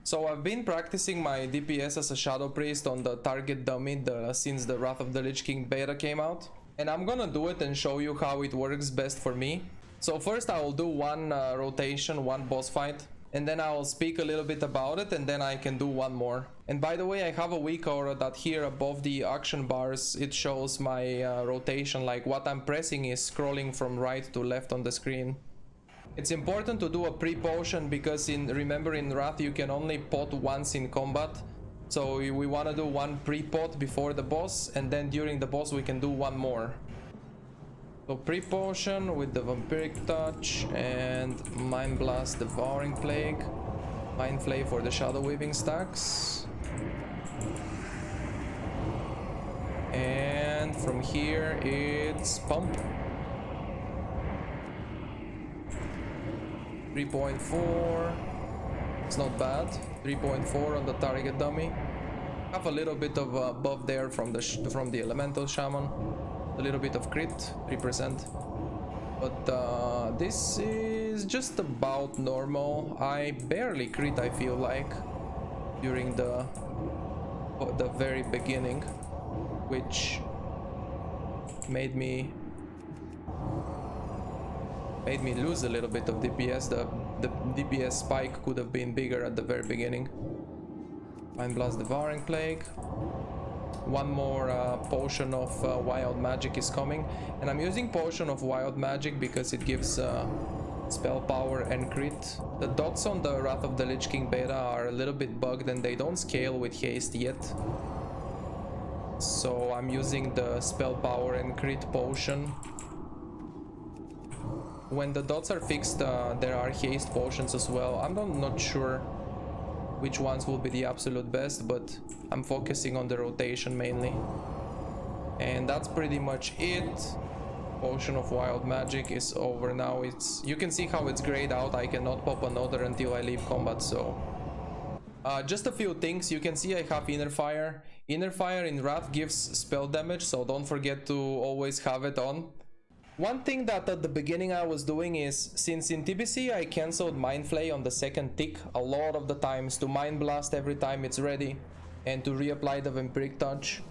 So I've been practicing my DPS as a Shadow Priest on the target dummy since the Wrath of the Lich King beta came out. And I'm gonna do it and show you how it works best for me. So first I will do one rotation, one boss fight. And then I will speak a little bit about it, and then I can do one more. And by the way, I have a weak aura that here above the action bars, it shows my rotation, like what I'm pressing is scrolling from right to left on the screen. It's important to do a pre-potion because remember in Wrath you can only pot once in combat. So we want to do one pre-pot before the boss, and then during the boss we can do one more. So pre-potion with the Vampiric Touch and Mind Blast, Devouring Plague, Mind Flay for the Shadow Weaving stacks. And from here it's Pump. 3.4. It's not bad. 3.4 on the target dummy. Have a little bit of buff there from the Elemental Shaman. A little bit of crit, 3%. But this is just about normal. I barely crit, I feel like, during the very beginning, which made me lose a little bit of DPS. The DPS spike could have been bigger at the very beginning. Mind Blast, Devouring Plague. One more potion of wild magic is coming, and I'm using potion of wild magic because it gives spell power and crit. The dots on the Wrath of the Lich King beta are a little bit bugged and they don't scale with haste yet. So I'm using the spell power and crit potion. When the dots are fixed, there are haste potions as well. I'm not sure which ones will be the absolute best, but I'm focusing on the rotation mainly. And that's pretty much it. Potion of Wild Magic is over now. You can see how it's grayed out. I cannot pop another until I leave combat, so... just a few things. You can see I have Inner Fire. Inner Fire in Wrath gives spell damage, so don't forget to always have it on. One thing that at the beginning I was doing is, since in TBC I cancelled Mind Flay on the second tick a lot of the times to Mind Blast every time it's ready and to reapply the Vampiric Touch.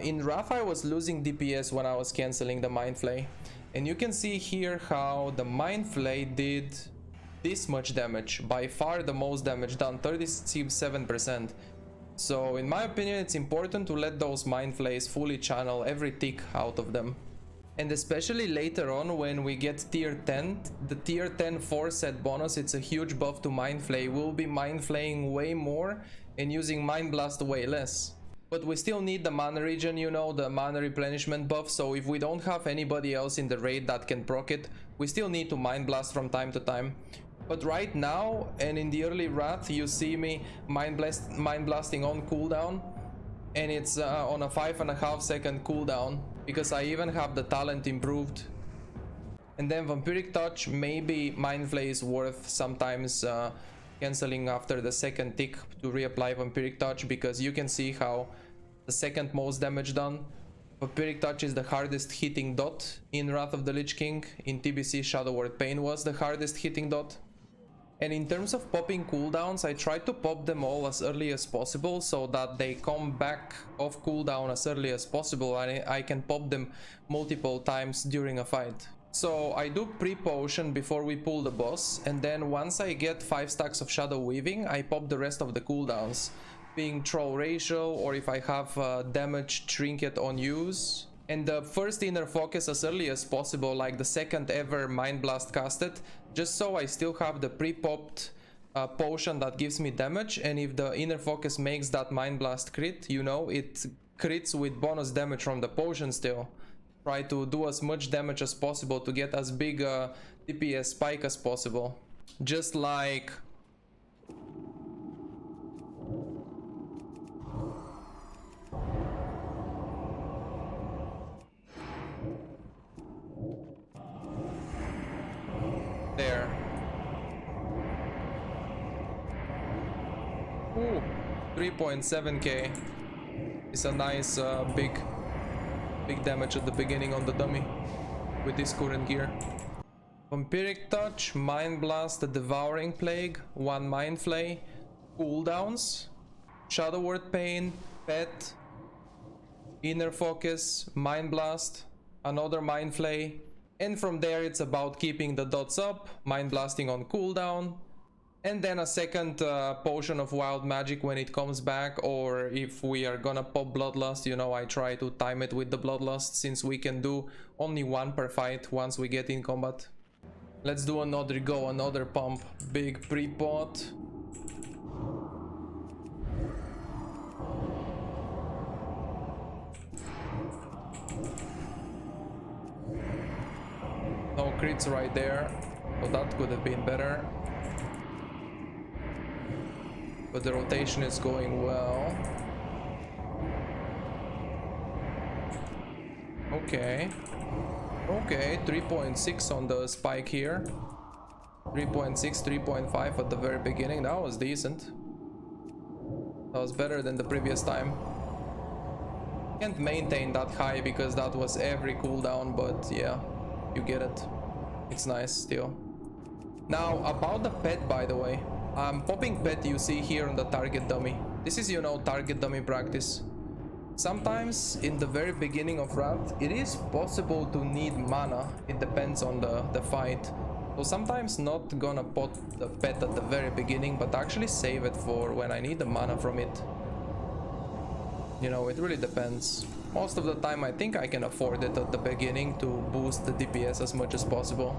In Wrath I was losing DPS when I was cancelling the Mind Flay. And you can see here how the Mind Flay did this much damage, by far the most damage done, 37%. So in my opinion it's important to let those Mind Flays fully channel every tick out of them. And especially later on when we get tier 10, the tier 10 4 set bonus, it's a huge buff to Mind Flay. We'll be Mind Flaying way more and using Mind Blast way less. But we still need the mana regen, you know, the mana replenishment buff, so if we don't have anybody else in the raid that can proc it, we still need to Mind Blast from time to time. But right now, and in the early Wrath, you see me Mind Blasting on cooldown, and it's on a 5.5 second cooldown, because I even have the talent improved. And then Vampiric Touch, maybe Mind Flay is worth sometimes cancelling after the second tick to reapply Vampiric Touch, because you can see how the second most damage done. Vampiric Touch is the hardest hitting dot in Wrath of the Lich King. In TBC, Shadow Word Pain was the hardest hitting dot. And in terms of popping cooldowns, I try to pop them all as early as possible so that they come back off cooldown as early as possible, and I can pop them multiple times during a fight. So I do pre-potion before we pull the boss, and then once I get 5 stacks of Shadow Weaving, I pop the rest of the cooldowns, being Troll Ratio, or if I have Damage Trinket on use. And the first Inner Focus as early as possible, like the second ever Mind Blast casted, just so I still have the pre-popped potion that gives me damage, and if the Inner Focus makes that Mind Blast crit, you know, it crits with bonus damage from the potion still. Try to do as much damage as possible to get as big a DPS spike as possible. Just like... there. Ooh, 3.7k is a nice big damage at the beginning on the dummy with this current gear. Vampiric Touch, Mind Blast, the Devouring Plague, 1 Mind Flay, cooldowns, Shadow Word Pain, Pet, Inner Focus, Mind Blast, another Mind Flay, and from there it's about keeping the dots up, Mind Blasting on cooldown, and then a second potion of wild magic when it comes back, or if we are gonna pop Bloodlust, you know, I try to time it with the Bloodlust since we can do only one per fight once we get in combat. Let's do another go, another pump, big pre-pot. No crits right there, so that could have been better. But the rotation is going well. Okay. Okay, 3.6 on the spike here. 3.6, 3.5 at the very beginning. That was decent. That was better than the previous time. Can't maintain that high because that was every cooldown, but yeah, you get it. It's nice still. Now, about the pet, by the way. I'm popping pet you see here on the target dummy. This is, you know, target dummy practice. Sometimes in the very beginning of Wrath, it is possible to need mana. It depends on the fight. So sometimes not gonna put the pet at the very beginning, but actually save it for when I need the mana from it. You know, it really depends. Most of the time I think I can afford it at the beginning to boost the DPS as much as possible.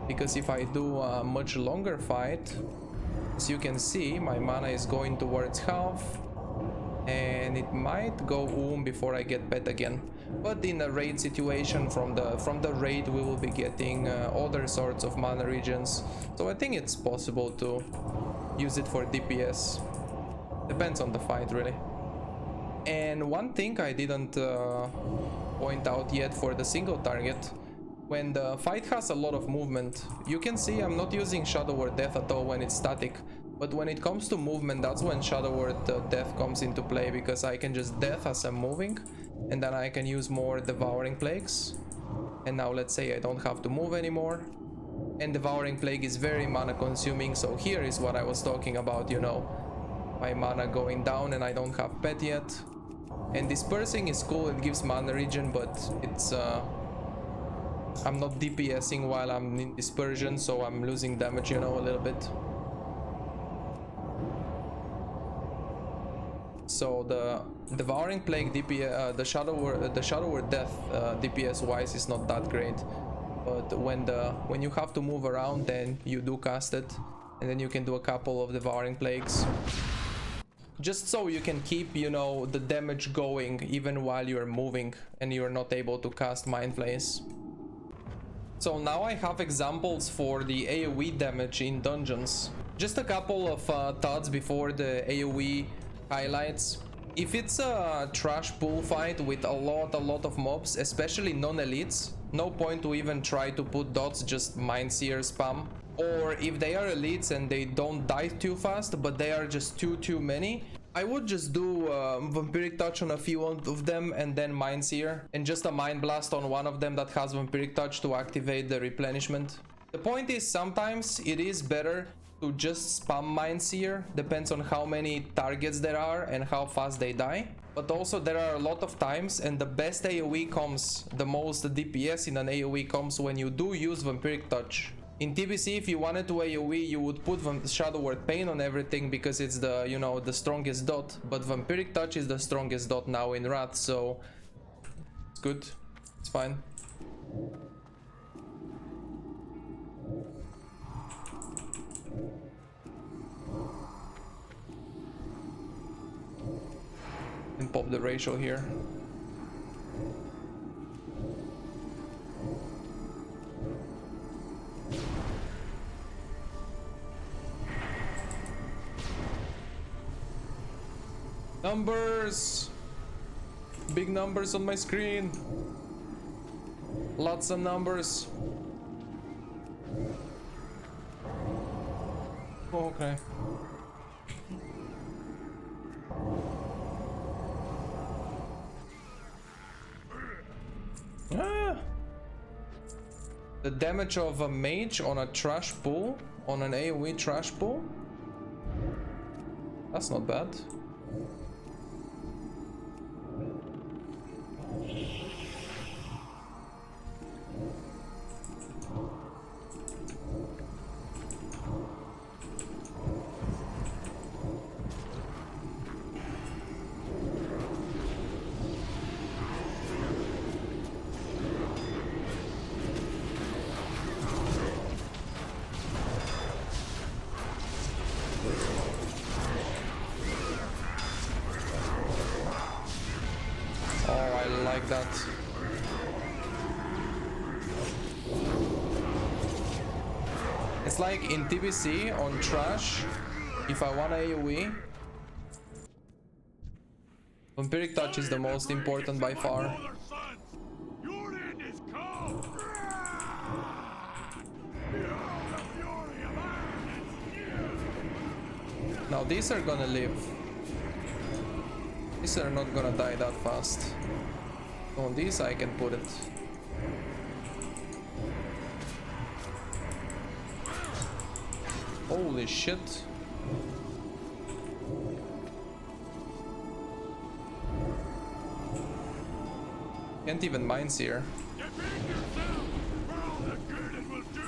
Because if I do a much longer fight, as you can see, my mana is going towards half, and it might go before I get pet again. But in a raid situation, from the raid we will be getting other sorts of mana regions, so I think it's possible to use it for DPS. Depends on the fight, really. And one thing I didn't point out yet for the single target. When the fight has a lot of movement, you can see I'm not using Shadow Word Death at all when it's static. But when it comes to movement, that's when Shadow Word Death comes into play, because I can just death as I'm moving, and then I can use more Devouring Plagues. And now let's say I don't have to move anymore. And Devouring Plague is very mana consuming, so here is what I was talking about, you know. My mana going down and I don't have pet yet. And dispersing is cool, it gives mana regen, but it's... I'm not DPSing while I'm in dispersion, so I'm losing damage, you know, a little bit. So the Devouring Plague DPS, the Shadow Word Death DPS wise is not that great. But when you have to move around, then you do cast it, and then you can do a couple of Devouring Plagues. Just so you can keep, you know, the damage going even while you're moving and you're not able to cast Mind Flays. So now I have examples for the AoE damage in dungeons. Just a couple of thoughts before the AoE highlights. If it's a trash pool fight with a lot of mobs, especially non-elites, no point to even try to put dots, just Mind Seer spam. Or if they are elites and they don't die too fast, but they are just too many, I would just do Vampiric Touch on a few of them and then Mind Seer, and just a Mind Blast on one of them that has Vampiric Touch to activate the replenishment. The point is, sometimes it is better to just spam Mind Seer, depends on how many targets there are and how fast they die. But also there are a lot of times, and the best AoE comes, the most DPS in an AoE comes when you do use Vampiric Touch. In TBC, if you wanted to AoE, you would put Shadow Word Pain on everything because it's the, you know, the strongest dot. But Vampiric Touch is the strongest dot now in Wrath, so it's good. It's fine. And pop the ratio here. Numbers! Big numbers on my screen. Lots of numbers. Okay. Ah. The damage of a mage on a trash pool, on an AoE trash pool. That's not bad. That. It's like in TBC on Trash, if I want AoE, Vampiric Touch is the most important by far. Now these are gonna live. These are not gonna die that fast. On this I can put it. Holy shit. Can't even mine here.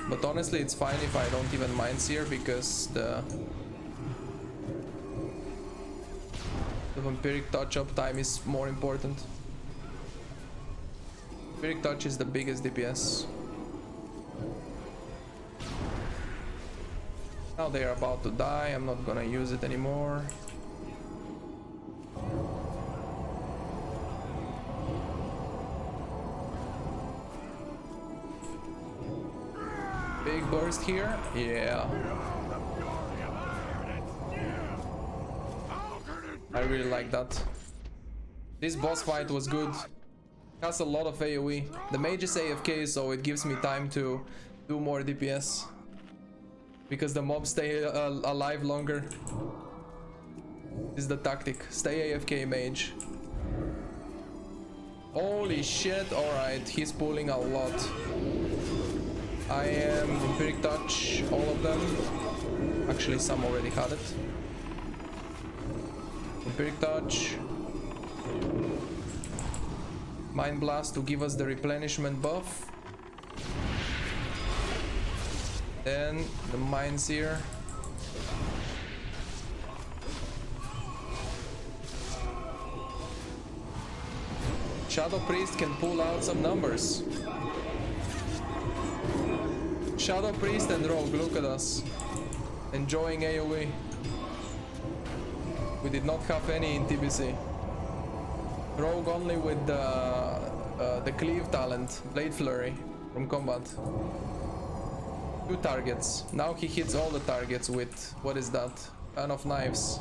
But honestly it's fine if I don't even mine here because the Vampiric Touch uptime is more important. Vampiric Touch is the biggest DPS. Now they are about to die, I'm not gonna use it anymore. Big burst here, yeah. I really like that. This boss fight was good. Has a lot of AoE. The mage is AFK, so it gives me time to do more DPS. Because the mobs stay alive longer. This is the tactic. Stay AFK, mage. Holy shit, alright, he's pulling a lot. I am Vampiric Touch, all of them. Actually, some already had it. Vampiric Touch. Mind Blast to give us the replenishment buff. Then the mines here. Shadow Priest can pull out some numbers. Shadow Priest and Rogue, look at us. Enjoying AoE. We did not have any in TBC. Rogue only with the cleave talent, Blade Flurry from combat. 2 targets. Now he hits all the targets with, what is that? Fan of Knives.